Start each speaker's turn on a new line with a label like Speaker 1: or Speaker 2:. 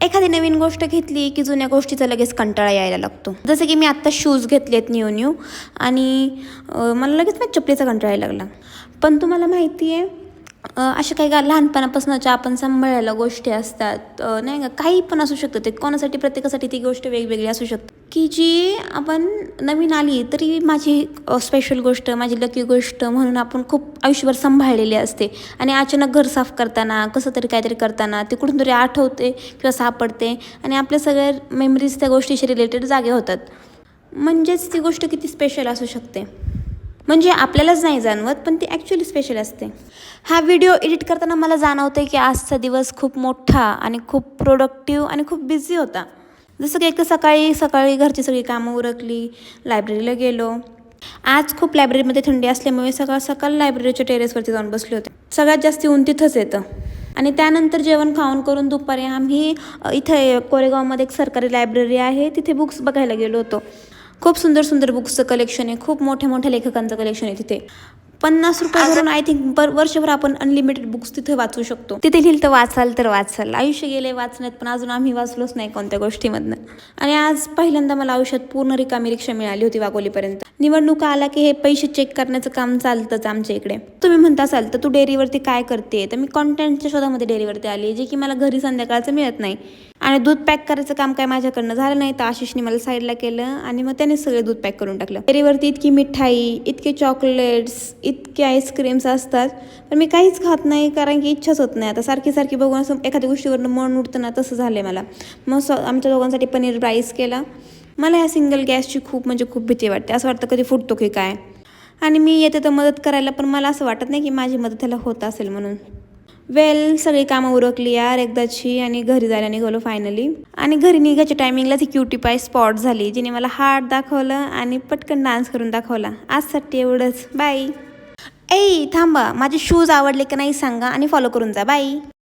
Speaker 1: एखादी नवीन गोष्ट घेतली की जुन्या गोष्टीचा लगेच कंटाळा यायला लागतो. जसं की मी आत्ता शूज घेतलेत न्यू आणि मला लगेच माझ्या चपलीचा कंटाळा यायला लागला. पण तुम्हाला माहिती आहे अशा काही लहानपणापासूनच्या आपण सांभाळायला गोष्टी असतात नाही का, काही पण असू शकतं. ते कोणासाठी प्रत्येकासाठी ती गोष्ट वेगवेगळी असू शकते की जी आपण नवीन आली तरी माझी स्पेशल गोष्ट, माझी लकी गोष्ट म्हणून आपण खूप आयुष्यभर सांभाळलेली असते. आणि अचानक घर साफ करताना कसं तरी काहीतरी करताना ते कुठून तरी आठवते किंवा सापडते आणि आपल्या सगळ्या मेमरीज त्या गोष्टीशी रिलेटेड जागे होतात. म्हणजेच ती गोष्ट किती स्पेशल असू शकते म्हणजे आपल्यालाच नाही जाणवत, पण ती ॲक्च्युली स्पेशल असते. हा व्हिडिओ एडिट करताना मला जाणवते की आजचा दिवस खूप मोठा आणि खूप प्रोडक्टिव्ह आणि खूप बिझी होता. जसं की एक तर सकाळी घरची सगळी कामं उरकली, लायब्ररीला गेलो. आज खूप लायब्ररीमध्ये थंडी असल्यामुळे सकाळ लायब्ररीच्या टेरेसवरती जाऊन बसले होते. सगळ्यात जास्त ऊन तिथंच येतं. आणि त्यानंतर जेवण खाऊन करून दुपारी आम्ही इथे कोरेगावमध्ये एक सरकारी लायब्ररी आहे, तिथे बुक्स बघायला गेलो होतो. खूप सुंदर बुक्सचं कलेक्शन आहे, खूप मोठ्या लेखकांचं कलेक्शन आहे तिथे. 50 रुपये भरून आय थिंक वर्षभर आपण अनलिमिटेड बुक्स तिथे वाचू शकतो. तिथे लिहिलं तर वाचाल. आयुष्य गेले वाचण्यात, पण अजून आम्ही वाचलोच नाही कोणत्या गोष्टीमधनं. आणि आज पहिल्यांदा मला आयुष्यात पूर्ण रिकामी रिक्षा मिळाली होती वाघोलीपर्यंत. निवडणुका आला की हे पैसे चेक करण्याचं काम चालतंच आमच्या इकडे. तुम्ही म्हणता असाल तर तू डेअरीवरती काय करते, तर मी कॉन्टेंटच्या शोधामध्ये डेअरीवरती आली, जे की मला घरी संध्याकाळचं मिळत नाही. आणि दूध पॅक करायचं काम काय माझ्याकडनं झालं नाही, तर आशिषने मला साईडला केलं आणि मग त्याने सगळे दूध पॅक करून टाकलं. डेअरीवरती इतकी मिठाई, इतके चॉकलेट्स, इतके आईस्क्रीम्स असतात, पण मी काहीच खात नाही कारण की इच्छाच होत नाही. आता सारखी बघून असं एखाद्या गोष्टीवरनं मन उठतं ना, तसं झालं आहे मला. मग आमच्या दोघांसाठी पनीर राईस केला. मला ह्या सिंगल गॅसची खूप भीती वाटते. असं वाटतं कधी फुटतो की काय. आणि मी येते तर मदत करायला, पण मला असं वाटत नाही की माझी मदत त्याला होत असेल म्हणून. सगळी कामं उरकली यार एकदाची आणि घरी जायला निघालो फायनली. आणि घरी निघायच्या टायमिंगला ती क्युटी पाय स्पॉट झाली, जिने मला हार्ट दाखवलं आणि पटकन डान्स करून दाखवला. आजसाठी एवढंच. बाय. थांबा, माझे शूज आवडले का नाही सांगा आणि फॉलो करून जा. बाय.